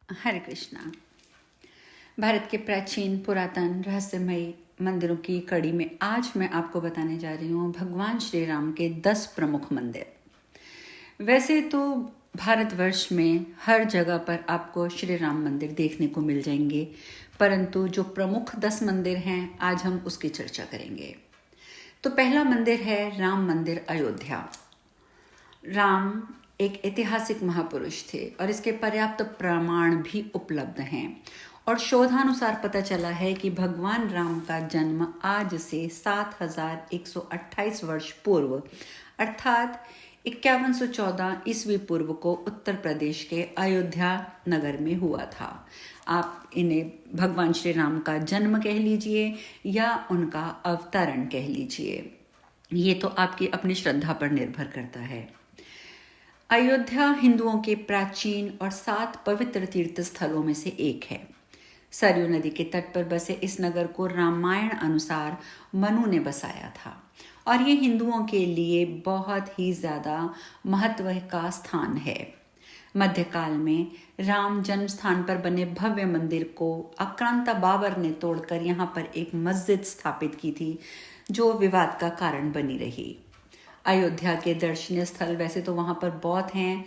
हरे कृष्णा। भारत के प्राचीन पुरातन रहस्यमयी मंदिरों की कड़ी में आज मैं आपको बताने जा रही हूँ भगवान श्री राम के 10 प्रमुख मंदिर। वैसे तो भारतवर्ष में हर जगह पर आपको श्री राम मंदिर देखने को मिल जाएंगे, परंतु जो प्रमुख 10 मंदिर हैं आज हम उसकी चर्चा करेंगे। तो पहला मंदिर है राम मंदिर अयोध्या। राम एक ऐतिहासिक महापुरुष थे और इसके पर्याप्त प्रमाण भी उपलब्ध हैं और शोधानुसार पता चला है कि भगवान राम का जन्म आज से 7128 वर्ष पूर्व अर्थात 5114 ईस्वी पूर्व को उत्तर प्रदेश के अयोध्या नगर में हुआ था। आप इन्हें भगवान श्री राम का जन्म कह लीजिए या उनका अवतरण कह लीजिए, ये तो आपकी अपनी श्रद्धा पर निर्भर करता है। अयोध्या हिंदुओं के प्राचीन और 7 पवित्र तीर्थ स्थलों में से एक है। सरयू नदी के तट पर बसे इस नगर को रामायण अनुसार मनु ने बसाया था और ये हिंदुओं के लिए बहुत ही ज़्यादा महत्व का स्थान है। मध्यकाल में राम जन्म स्थान पर बने भव्य मंदिर को आक्रांता बाबर ने तोड़कर यहाँ पर एक मस्जिद स्थापित की थी, जो विवाद का कारण बनी रही। अयोध्या के दर्शनीय स्थल वैसे तो वहाँ पर बहुत हैं।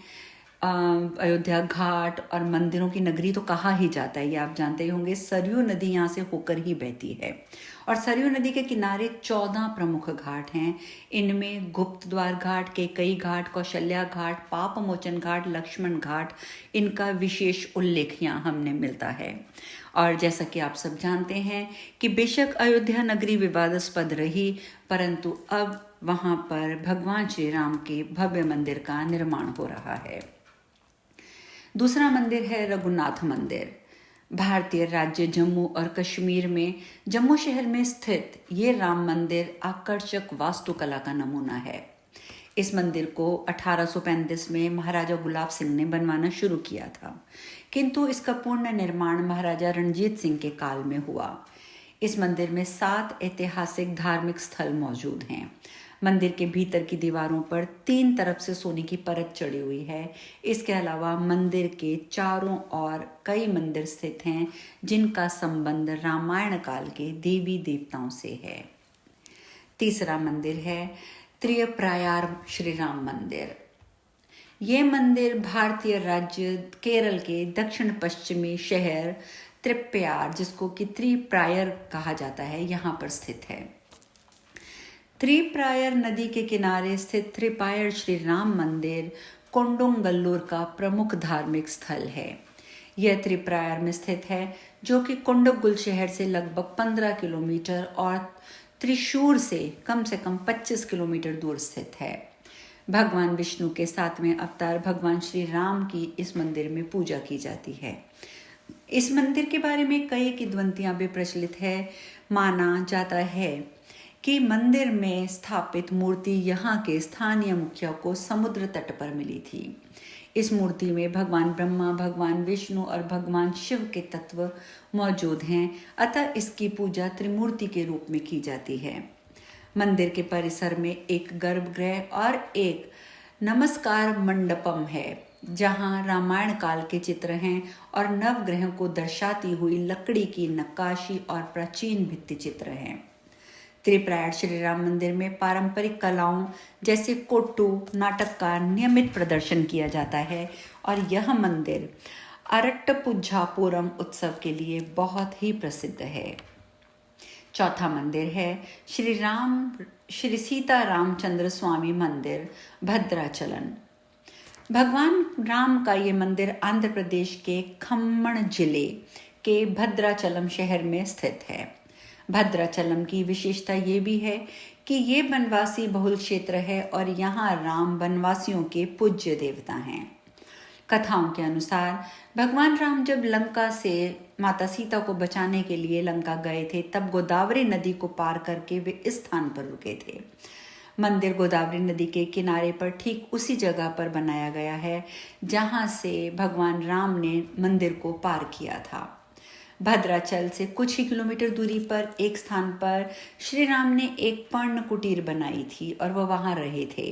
अयोध्या घाट और मंदिरों की नगरी तो कहा ही जाता है, ये आप जानते ही होंगे। सरयू नदी यहाँ से होकर ही बहती है और सरयू नदी के किनारे 14 प्रमुख घाट हैं। इनमें गुप्त द्वार घाट, केकई घाट, कौशल्या घाट, पाप मोचन घाट, लक्ष्मण घाट, इनका विशेष उल्लेख यहाँ हमने मिलता है। और जैसा कि आप सब जानते हैं कि बेशक अयोध्या नगरी विवादास्पद रही, परंतु अब वहाँ पर भगवान श्री राम के भव्य मंदिर का निर्माण हो रहा है। दूसरा मंदिर है रघुनाथ मंदिर। भारतीय राज्य जम्मू और कश्मीर में जम्मू शहर में स्थित ये राम मंदिर आकर्षक वास्तुकला का नमूना है। इस मंदिर को 1835 में महाराजा गुलाब सिंह ने बनवाना शुरू किया था, किंतु इसका पूर्ण निर्माण महाराजा रणजीत सिंह के काल में हुआ। इस मंदिर में 7 ऐतिहासिक धार्मिक स्थल मौजूद हैं। मंदिर के भीतर की दीवारों पर 3 तरफ से सोने की परत चढ़ी हुई है। इसके अलावा मंदिर के चारों ओर कई मंदिर स्थित हैं जिनका संबंध रामायण काल के देवी देवताओं से है। तीसरा मंदिर है त्रिप्रायार श्री राम मंदिर। ये मंदिर भारतीय राज्य केरल के दक्षिण पश्चिमी शहर त्रिप्रायार, जिसको कि त्रिप्रायर कहा जाता है, यहाँ पर स्थित है। त्रिप्रायर नदी के किनारे स्थित त्रिप्रायर श्री राम मंदिर कोंडोंगल्लूर का प्रमुख धार्मिक स्थल है। यह त्रिप्रायर में स्थित है, जो कि कोंडोगुल शहर से लगभग 15 किलोमीटर और त्रिशूर से कम 25 किलोमीटर दूर स्थित है। भगवान विष्णु के 7वें अवतार भगवान श्री राम की इस मंदिर में पूजा की जाती है। इस मंदिर के बारे में कई किंवदंतियां भी प्रचलित है। माना जाता है कि मंदिर में स्थापित मूर्ति यहाँ के स्थानीय मुखिया को समुद्र तट पर मिली थी। इस मूर्ति में भगवान ब्रह्मा, भगवान विष्णु और भगवान शिव के तत्व मौजूद हैं, अतः इसकी पूजा त्रिमूर्ति के रूप में की जाती है। मंदिर के परिसर में एक गर्भगृह और एक नमस्कार मंडपम है, जहां रामायण काल के चित्र हैं और नवग्रहों को दर्शाती हुई लकड़ी की नक्काशी और प्राचीन भित्ति चित्र हैं। त्रिप्रायार श्री राम मंदिर में पारंपरिक कलाओं जैसे कोट्टू नाटक का नियमित प्रदर्शन किया जाता है और यह मंदिर अरट्टपुझापुरम उत्सव के लिए बहुत ही प्रसिद्ध है। चौथा मंदिर है श्री सीता रामचंद्र स्वामी मंदिर भद्राचलम। भगवान राम का ये मंदिर आंध्र प्रदेश के खम्मण जिले के भद्राचलम शहर में स्थित है। भद्राचलम की विशेषता ये भी है कि ये वनवासी बहुल क्षेत्र है और यहाँ राम वनवासियों के पूज्य देवता हैं। कथाओं के अनुसार भगवान राम जब लंका से माता सीता को बचाने के लिए लंका गए थे, तब गोदावरी नदी को पार करके वे इस स्थान पर रुके थे। मंदिर गोदावरी नदी के किनारे पर ठीक उसी जगह पर बनाया गया है जहाँ से भगवान राम ने मंदिर को पार किया था। भद्राचल से कुछ ही किलोमीटर दूरी पर एक स्थान पर श्री राम ने एक पर्ण कुटीर बनाई थी और वह वहाँ रहे थे।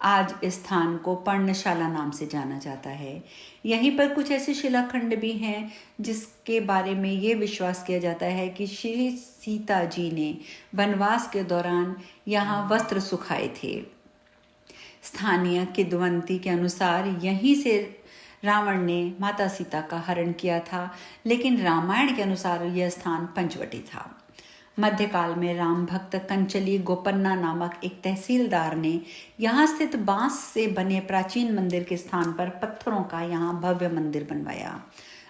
आज इस स्थान को पर्णशाला नाम से जाना जाता है। यहीं पर कुछ ऐसे शिलाखंड भी हैं जिसके बारे में ये विश्वास किया जाता है कि श्री सीता जी ने वनवास के दौरान यहाँ वस्त्र सुखाए थे। स्थानीय किद्वंती के अनुसार यहीं से रावण ने माता सीता का हरण किया था, लेकिन रामायण के अनुसार यह स्थान पंचवटी था। मध्यकाल में राम भक्त कंचली गोपन्ना नामक एक तहसीलदार ने यहाँ स्थित बांस से बने प्राचीन मंदिर के स्थान पर पत्थरों का यहाँ भव्य मंदिर बनवाया।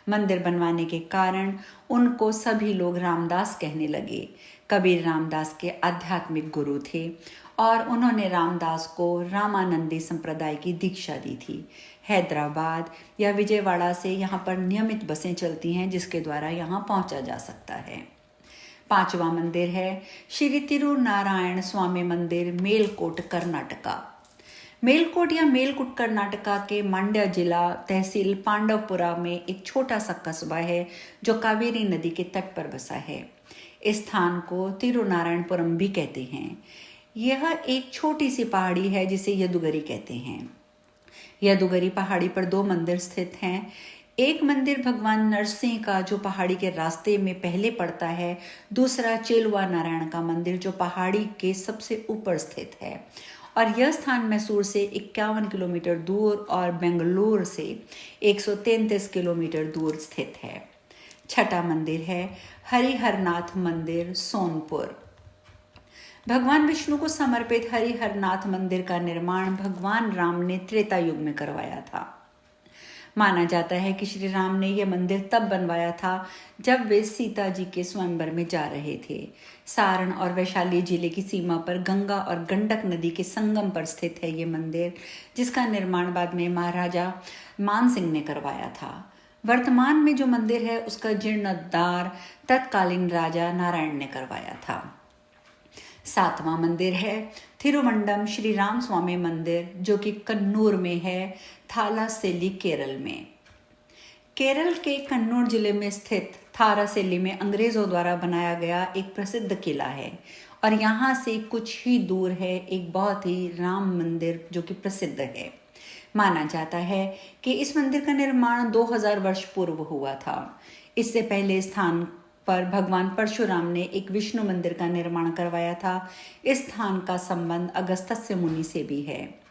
मंदिर बनवाने के कारण उनको सभी लोग रामदास कहने लगे। कबीर रामदास के आध्यात्मिक गुरु थे और उन्होंने रामदास को रामानंदी संप्रदाय की दीक्षा दी थी। हैदराबाद या विजयवाड़ा से यहाँ पर नियमित बसें चलती हैं जिसके द्वारा यहाँ पहुँचा जा सकता है। पांचवा मंदिर है श्री तिरुनारायण स्वामी मंदिर, मेलकोट, कर्नाटका। मेलकोट या मेलकुट कर्नाटका के मांड्या जिला तहसील पांडवपुरा में एक छोटा सा कस्बा है जो कावेरी नदी के तट पर बसा है। इस स्थान को तिरुनारायणपुरम भी कहते हैं। यह एक छोटी सी पहाड़ी है जिसे यदुगिरी कहते हैं। यदुगिरी पहाड़ी पर 2 मंदिर स्थित हैं। एक मंदिर भगवान नरसिंह का जो पहाड़ी के रास्ते में पहले पड़ता है, दूसरा चेलुआ नारायण का मंदिर जो पहाड़ी के सबसे ऊपर स्थित है। और यह स्थान मैसूर से 51 किलोमीटर दूर और बेंगलुरु से 133 किलोमीटर दूर स्थित है। छठा मंदिर है हरिहरनाथ मंदिर, सोनपुर। भगवान विष्णु को समर्पित हरिहरनाथ मंदिर का निर्माण भगवान राम ने त्रेता युग में करवाया था। माना जाता है कि श्री राम ने यह मंदिर तब बनवाया था जब वे सीता जी के स्वयंवर में जा रहे थे। सारण और वैशाली जिले की सीमा पर गंगा और गंडक नदी के संगम पर स्थित है ये मंदिर, जिसका निर्माण बाद में महाराजा मानसिंह ने करवाया था। वर्तमान में जो मंदिर है उसका जीर्णोद्धार तत्कालीन राजा नारायण ने करवाया था। 7वां मंदिर है थिरुवंडम श्री राम स्वामी मंदिर, जो कि कन्नूर में है, थालासेली, केरल में। केरल के कन्नूर जिले में स्थित थालासेली में अंग्रेजों द्वारा बनाया गया एक प्रसिद्ध किला है और यहाँ से कुछ ही दूर है एक बहुत ही राम मंदिर जो कि प्रसिद्ध है। माना जाता है कि इस मंदिर का निर्माण 2000 वर्ष पूर्व हुआ था। इससे पहले स्थान पर भगवान परशुराम ने एक विष्णु मंदिर का निर्माण करवाया था। इस स्थान का संबंध अगस्त्य मुनि से भी है।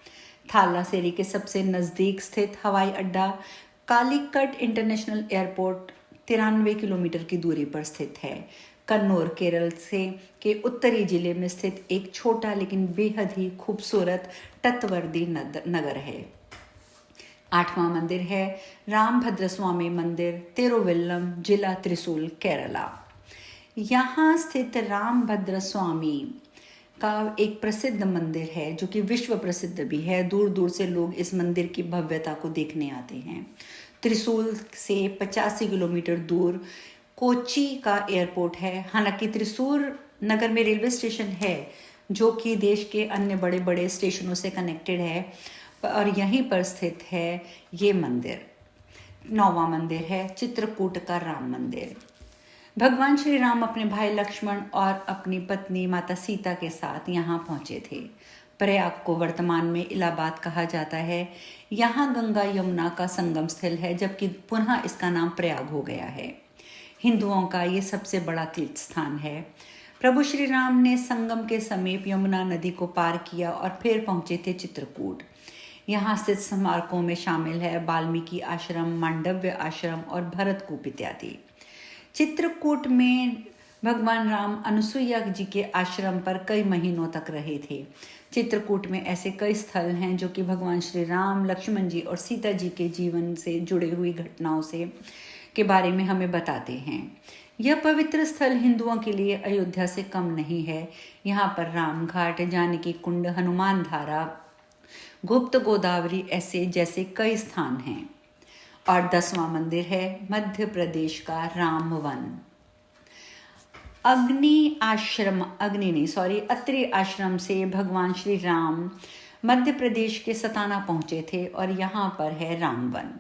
थालासेरी के सबसे नज़दीक स्थित हवाई अड्डा कालीकट इंटरनेशनल एयरपोर्ट 93 किलोमीटर की दूरी पर स्थित है। कन्नूर केरल से के उत्तरी जिले में स्थित एक छोटा लेकिन बेहद ही खूबसूरत तटवर्ती नगर है। 8वां मंदिर है रामभद्र स्वामी मंदिर, तिरुवल्लम, जिला त्रिशूल, केरला। यहाँ स्थित रामभद्र स्वामी का एक प्रसिद्ध मंदिर है जो कि विश्व प्रसिद्ध भी है। दूर दूर से लोग इस मंदिर की भव्यता को देखने आते हैं। त्रिशूल से 85 किलोमीटर दूर कोच्चि का एयरपोर्ट है। हालांकि त्रिशूल नगर में रेलवे स्टेशन है जो कि देश के अन्य बड़े बड़े स्टेशनों से कनेक्टेड है और यहीं पर स्थित है ये मंदिर। 9वां मंदिर है चित्रकूट का राम मंदिर। भगवान श्री राम अपने भाई लक्ष्मण और अपनी पत्नी माता सीता के साथ यहाँ पहुँचे थे। प्रयाग को वर्तमान में इलाहाबाद कहा जाता है। यहाँ गंगा यमुना का संगम स्थल है, जबकि पुनः इसका नाम प्रयाग हो गया है। हिंदुओं का ये सबसे बड़ा तीर्थ स्थान है। प्रभु श्री राम ने संगम के समीप यमुना नदी को पार किया और फिर पहुँचे थे चित्रकूट। यहाँ स्थित स्मारकों में शामिल है वाल्मीकि आश्रम, मांडव्य आश्रम और भरतकूप इत्यादि। चित्रकूट में भगवान राम अनुसुईया जी के आश्रम पर कई महीनों तक रहे थे। चित्रकूट में ऐसे कई स्थल हैं जो कि भगवान श्री राम, लक्ष्मण जी और सीता जी के जीवन से जुड़े हुई घटनाओं से के बारे में हमें बताते हैं। यह पवित्र स्थल हिंदुओं के लिए अयोध्या से कम नहीं है। यहाँ पर राम घाट, जानकी कुंड, हनुमान धारा, गुप्त गोदावरी ऐसे जैसे कई स्थान हैं। और 10वां मंदिर है मध्य प्रदेश का राम वन। अत्रि आश्रम से भगवान श्री राम मध्य प्रदेश के सताना पहुँचे थे और यहाँ पर है राम वन।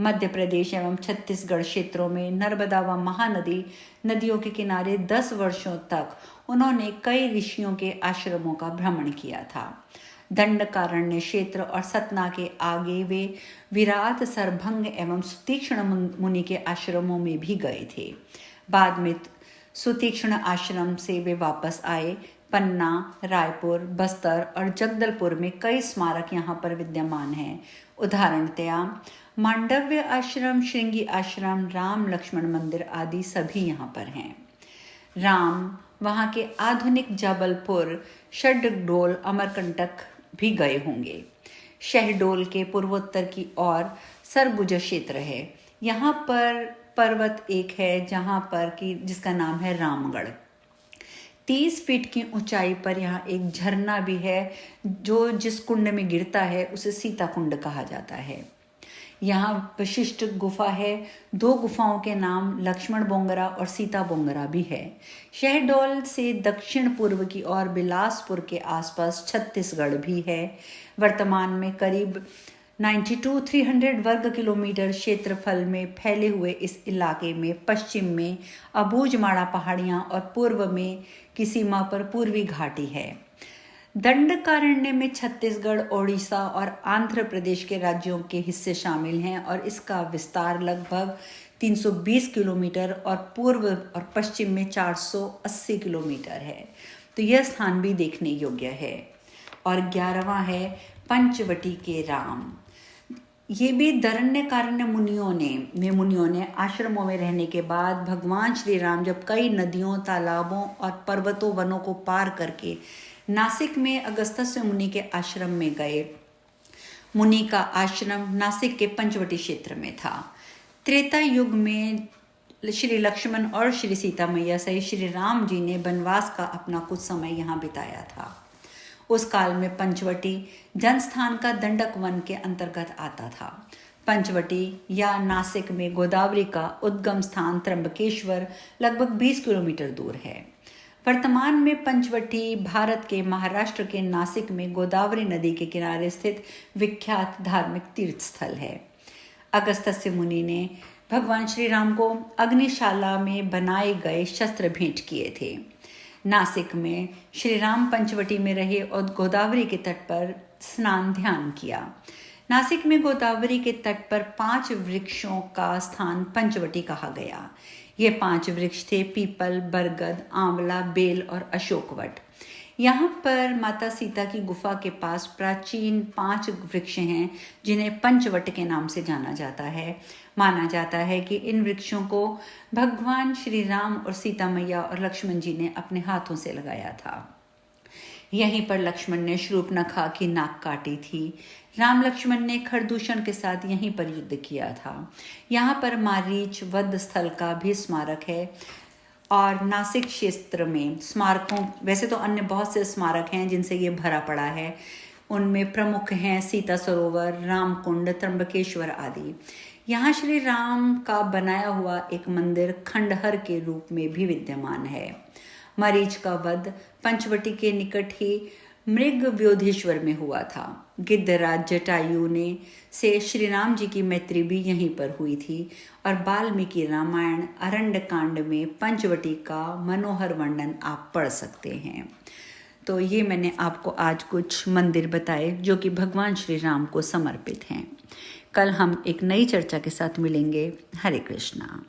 मध्य प्रदेश एवं छत्तीसगढ़ क्षेत्रों में नर्मदा व महानदी नदियों के किनारे 10 वर्षों तक उन्होंने कई ऋषियों के आश्रमों का भ्रमण किया था। दंडकारण्य क्षेत्र और सतना के आगे वे विराट, सरभंग एवं सुतीक्ष्ण मुनि के आश्रमों में भी गए थे। बाद में सुतीक्ष्ण आश्रम से वे वापस आए। पन्ना, रायपुर, बस्तर और जगदलपुर में कई स्मारक यहाँ पर विद्यमान हैं। उदाहरणतया मांडव्य आश्रम, श्रृंगी आश्रम, राम लक्ष्मण मंदिर आदि सभी यहाँ पर हैं। राम वहाँ के आधुनिक जबलपुर, शहडोल, अमरकंटक भी गए होंगे। शहडोल के पूर्वोत्तर की ओर सरगुजा क्षेत्र है। यहाँ पर पर्वत एक है जहाँ पर कि जिसका नाम है रामगढ़। 30 फीट की ऊंचाई पर यहाँ एक झरना भी है जो जिस कुंड में गिरता है उसे सीता कुंड कहा जाता है। यहाँ विशिष्ट गुफा है। 2 गुफाओं के नाम लक्ष्मण बोंगरा और सीता बोंगरा भी है। शहडोल से दक्षिण पूर्व की ओर बिलासपुर के आसपास छत्तीसगढ़ भी है। वर्तमान में करीब 92,300 वर्ग किलोमीटर क्षेत्रफल में फैले हुए इस इलाके में पश्चिम में अबूझमाड़ा पहाड़ियाँ और पूर्व में की सीमा पर पूर्वी घाटी है। दंडकारण्य में छत्तीसगढ़, ओडिशा और आंध्र प्रदेश के राज्यों के हिस्से शामिल हैं और इसका विस्तार लगभग 320 किलोमीटर और पूर्व और पश्चिम में 480 किलोमीटर है। तो यह स्थान भी देखने योग्य है। और 11वां है पंचवटी के राम। ये भी दंडकारण्य मुनियों ने आश्रमों में रहने के बाद भगवान श्री राम जब कई नदियों, तालाबों और पर्वतों, वनों को पार करके नासिक में अगस्त्य मुनि के आश्रम में गए। मुनि का आश्रम नासिक के पंचवटी क्षेत्र में था। त्रेता युग में श्री लक्ष्मण और श्री सीता मैया सहित श्री राम जी ने वनवास का अपना कुछ समय यहाँ बिताया था। उस काल में पंचवटी जनस्थान का दंडक वन के अंतर्गत आता था। पंचवटी या नासिक में गोदावरी का उद्गम स्थान त्र्यंबकेश्वर लगभग 20 किलोमीटर दूर है। वर्तमान में पंचवटी भारत के महाराष्ट्र के नासिक में गोदावरी नदी के किनारे स्थित विख्यात धार्मिक तीर्थ स्थल है। अगस्त्य मुनि ने भगवान श्री राम को अग्निशाला में बनाए गए शस्त्र भेंट किए थे। नासिक में श्री राम पंचवटी में रहे और गोदावरी के तट पर स्नान ध्यान किया। नासिक में गोदावरी के तट पर 5 वृक्षों का स्थान पंचवटी कहा गया। ये 5 वृक्ष थे पीपल, बरगद, आंवला, बेल और अशोकवट। यहाँ पर माता सीता की गुफा के पास प्राचीन 5 वृक्ष हैं जिन्हें पंचवट के नाम से जाना जाता है। माना जाता है कि इन वृक्षों को भगवान श्री राम और सीता मैया और लक्ष्मण जी ने अपने हाथों से लगाया था। यहीं पर लक्ष्मण ने शूर्पणखा की नाक काटी थी। राम लक्ष्मण ने खरदूषण के साथ यहीं पर युद्ध किया था। यहाँ पर मारीच वध स्थल का भी स्मारक है। और नासिक क्षेत्र में स्मारकों, वैसे तो अन्य बहुत से स्मारक हैं जिनसे ये भरा पड़ा है। उनमें प्रमुख हैं सीता सरोवर, रामकुंड, त्र्यंबकेश्वर आदि। यहाँ श्री राम का बनाया हुआ एक मंदिर खंडहर के रूप में भी विद्यमान है। मरीच का वध पंचवटी के निकट ही मृग व्योधेश्वर में हुआ था। गिद्धराज जटायु ने से श्री राम जी की मैत्री भी यहीं पर हुई थी। और वाल्मीकि रामायण अरण्य कांड में पंचवटी का मनोहर वर्णन आप पढ़ सकते हैं। तो ये मैंने आपको आज कुछ मंदिर बताए जो कि भगवान श्री राम को समर्पित हैं। कल हम एक नई चर्चा के साथ मिलेंगे। हरे कृष्णा।